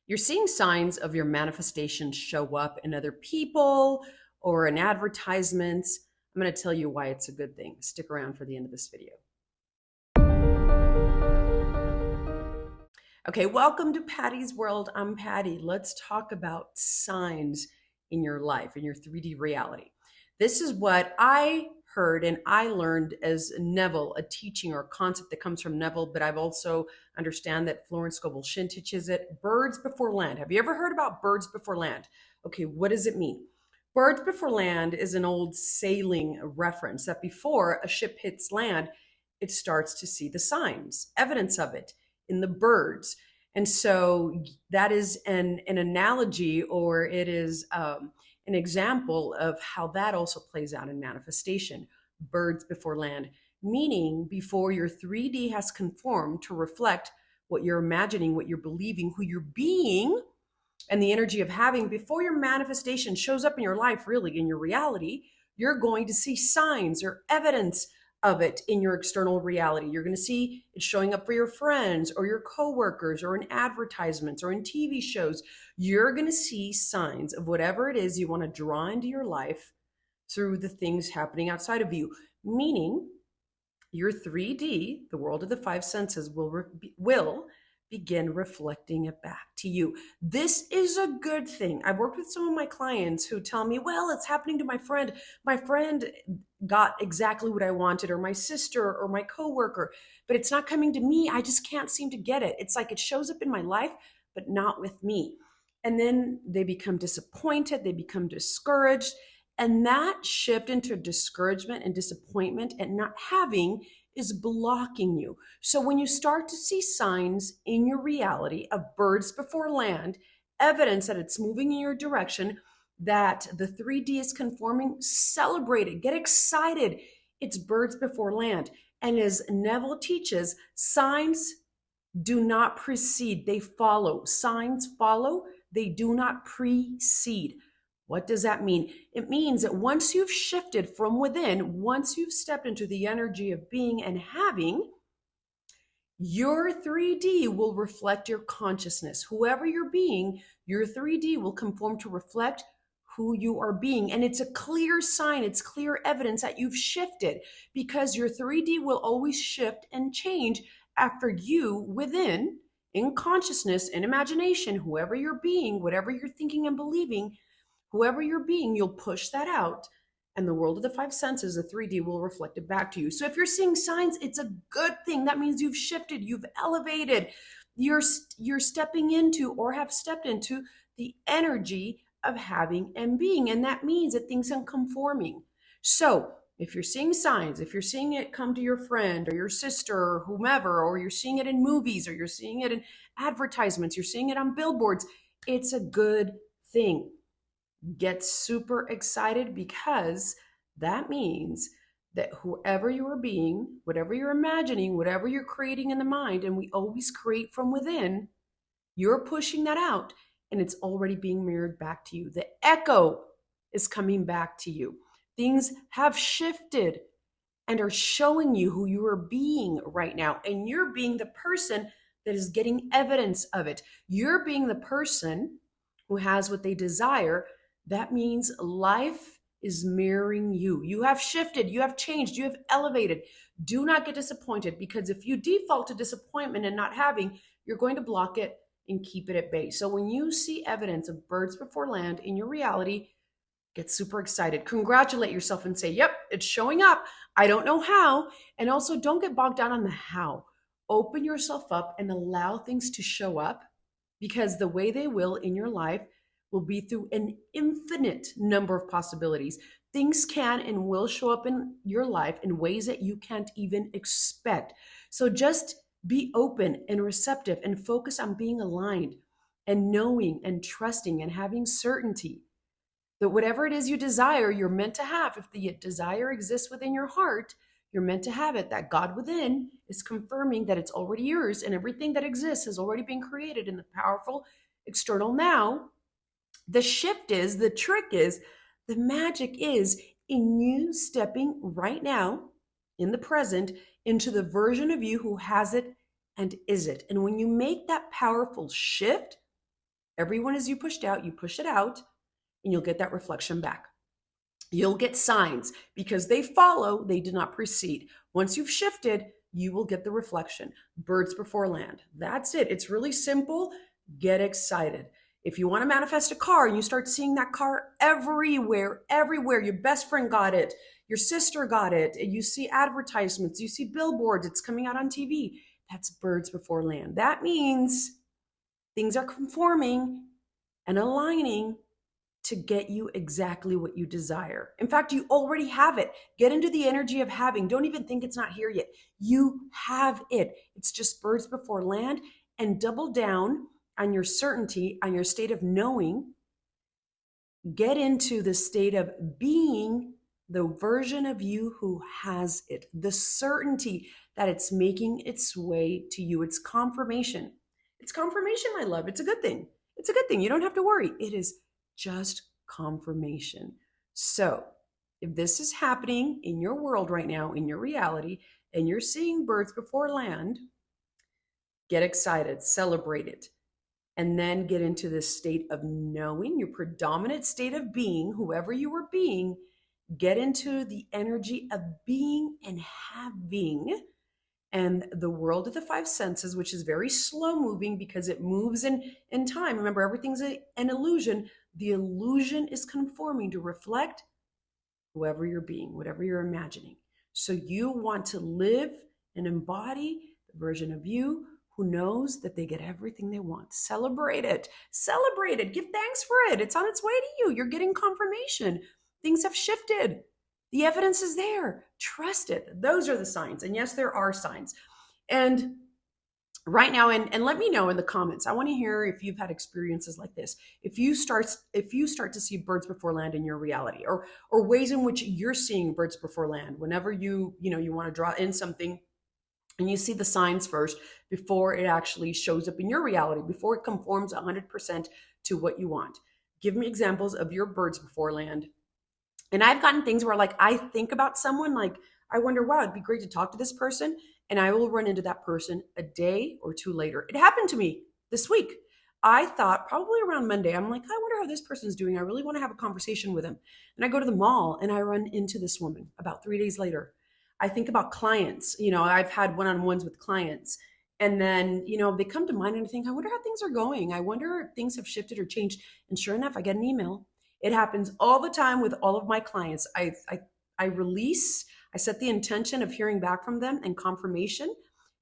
You're seeing signs of your manifestation show up in other people or in advertisements. I'm going to tell you why it's a good thing. Stick around for the end of this video. Okay, welcome to Patty's World. I'm Patty. Let's talk about signs in your life, in your 3D reality. This is what I heard and I learned as Neville, a teaching or concept that comes from Neville, but I've also understand that Florence Scovel Shinn teaches it. Birds before land. Have you ever heard about birds before land? Okay, what does it mean? Birds before land is an old sailing reference that before a ship hits land, it starts to see the signs, evidence of it in the birds. And so that is an analogy, or it is an example of how that also plays out in manifestation. Birds before land, meaning before your 3D has conformed to reflect what you're imagining, what you're believing, who you're being, and the energy of having, before your manifestation shows up in your life, really in your reality, you're going to see signs or evidence of it in your external reality. You're going to see it showing up for your friends or your coworkers or in advertisements or in TV shows. You're going to see signs of whatever it is you want to draw into your life through the things happening outside of you, meaning your 3D, the world of the five senses, will begin reflecting it back to you. This is a good thing. I've worked with some of my clients who tell me, well, it's happening to my friend. My friend got exactly what I wanted, or my sister or my coworker, but it's not coming to me. I just can't seem to get it. It's like it shows up in my life, but not with me. And then they become disappointed, they become discouraged. And that shift into discouragement and disappointment and not having is blocking you. So when you start to see signs in your reality of birds before land, evidence that it's moving in your direction, that the 3D is conforming, celebrate it, get excited. It's birds before land. And as Neville teaches, signs do not precede, they follow. Signs follow, they do not precede. What does that mean? It means that once you've shifted from within, once you've stepped into the energy of being and having, your 3D will reflect your consciousness. Whoever you're being, your 3D will conform to reflect who you are being. And it's a clear sign, it's clear evidence that you've shifted, because your 3D will always shift and change after you within, in consciousness, in imagination, whoever you're being, whatever you're thinking and believing, whoever you're being, you'll push that out. And the world of the five senses, the 3D, will reflect it back to you. So if you're seeing signs, it's a good thing. That means you've shifted, you've elevated, you're stepping into or have stepped into the energy of having and being. And that means that things are conforming. So if you're seeing signs, if you're seeing it come to your friend or your sister or whomever, or you're seeing it in movies, or you're seeing it in advertisements, you're seeing it on billboards, it's a good thing. Get super excited, because that means that whoever you are being, whatever you're imagining, whatever you're creating in the mind, and we always create from within, you're pushing that out and it's already being mirrored back to you. The echo is coming back to you. Things have shifted and are showing you who you are being right now. And you're being the person that is getting evidence of it. You're being the person who has what they desire. That means life is mirroring you. You have shifted, you have changed, you have elevated. Do not get disappointed, because if you default to disappointment and not having, you're going to block it and keep it at bay. So when you see evidence of birds before land in your reality, get super excited. Congratulate yourself and say, yep, it's showing up. I don't know how. And also, don't get bogged down on the how. Open yourself up and allow things to show up, because the way they will in your life will be through an infinite number of possibilities. Things can and will show up in your life in ways that you can't even expect. So just be open and receptive and focus on being aligned and knowing and trusting and having certainty that whatever it is you desire, you're meant to have. If the desire exists within your heart, you're meant to have it. That God within is confirming that it's already yours, and everything that exists has already been created in the powerful external now. The shift is, the trick is, the magic is in you stepping right now, in the present, into the version of you who has it and is it. And when you make that powerful shift, Everyone is you pushed out, you push it out, and you'll get that reflection back. You'll get signs because they follow, they did not precede. Once you've shifted, you will get the reflection. Birds before land. That's it. It's really simple. Get excited. If you want to manifest a car and you start seeing that car everywhere, everywhere, your best friend got it, your sister got it, you see advertisements, you see billboards, it's coming out on TV. That's birds before land. That means things are conforming and aligning to get you exactly what you desire. In fact, you already have it. Get into the energy of having. Don't even think it's not here yet. You have it. It's just birds before land, and double down on your certainty, on your state of knowing. Get into the state of being the version of you who has it, the certainty that it's making its way to you. It's confirmation. It's confirmation, my love. It's a good thing. It's a good thing. You don't have to worry. It is just confirmation. So if this is happening in your world right now, in your reality, and you're seeing birds before land, get excited, celebrate it, and then get into this state of knowing, your predominant state of being, whoever you are being. Get into the energy of being and having. And the world of the five senses, which is very slow moving because it moves in time. Remember, everything's an illusion. The illusion is conforming to reflect whoever you're being, whatever you're imagining. So you want to live and embody the version of you who knows that they get everything they want. Celebrate it. Celebrate it. Give thanks for it. It's on its way to you. You're getting confirmation. Things have shifted. The evidence is there. Trust it. Those are the signs. And yes, there are signs. And right now, and let me know in the comments. I want to hear if you've had experiences like this. If you start to see birds before land in your reality, or ways in which you're seeing birds before land. Whenever you want to draw in something, and you see the signs first before it actually shows up in your reality, before it conforms 100% to what you want. Give me examples of your birds before land. And I've gotten things where, like, I think about someone, like, I wonder, wow, it'd be great to talk to this person. And I will run into that person a day or two later. It happened to me this week. I thought probably around Monday, I'm like, I wonder how this person's doing. I really want to have a conversation with him. And I go to the mall and I run into this woman about 3 days later. I think about clients. I've had one-on-ones with clients. And then, they come to mind and I think, I wonder how things are going. I wonder if things have shifted or changed. And sure enough, I get an email. It happens all the time with all of my clients. I set the intention of hearing back from them and confirmation.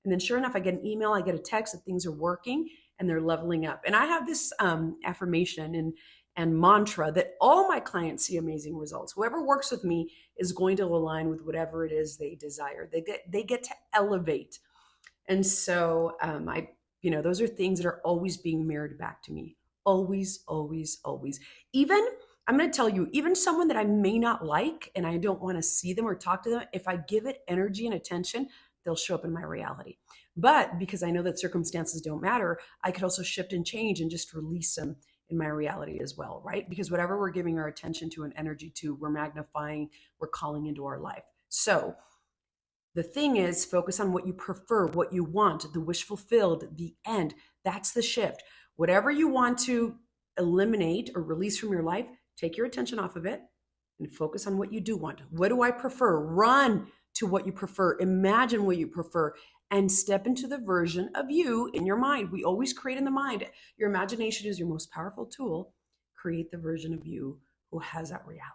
And then sure enough, I get an email, I get a text that things are working and they're leveling up. And I have this affirmation and mantra that all my clients see amazing results. Whoever works with me is going to align with whatever it is they desire. They get to elevate. And so those are things that are always being mirrored back to me. Always, always, always. Even, I'm going to tell you, even someone that I may not like and I don't want to see them or talk to them, if I give it energy and attention, they'll show up in my reality. But because I know that circumstances don't matter, I could also shift and change and just release them in my reality as well, right? Because whatever we're giving our attention to and energy to, we're magnifying, we're calling into our life. So the thing is, focus on what you prefer, what you want, the wish fulfilled, the end. That's the shift. Whatever you want to eliminate or release from your life, take your attention off of it and focus on what you do want. What do I prefer? Run to what you prefer. Imagine what you prefer and step into the version of you in your mind. We always create in the mind. Your imagination is your most powerful tool. Create the version of you who has that reality.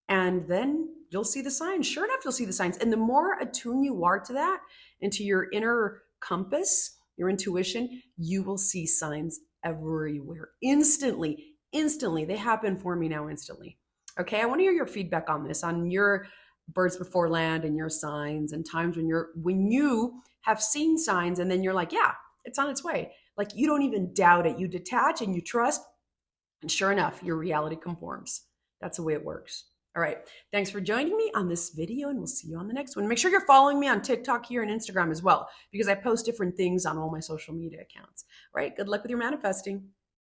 And then you'll see the signs. Sure enough, you'll see the signs. And the more attuned you are to that and to your inner compass, your intuition, you will see signs everywhere. Instantly. They happen for me now instantly. Okay, I want to hear your feedback on this, on your birds before land and your signs and times when you have seen signs and then you're like, yeah, it's on its way. Like you don't even doubt it. You detach and you trust. And sure enough, your reality conforms. That's the way it works. All right. Thanks for joining me on this video, and we'll see you on the next one. Make sure you're following me on TikTok here and Instagram as well, because I post different things on all my social media accounts. All right. Good luck with your manifesting.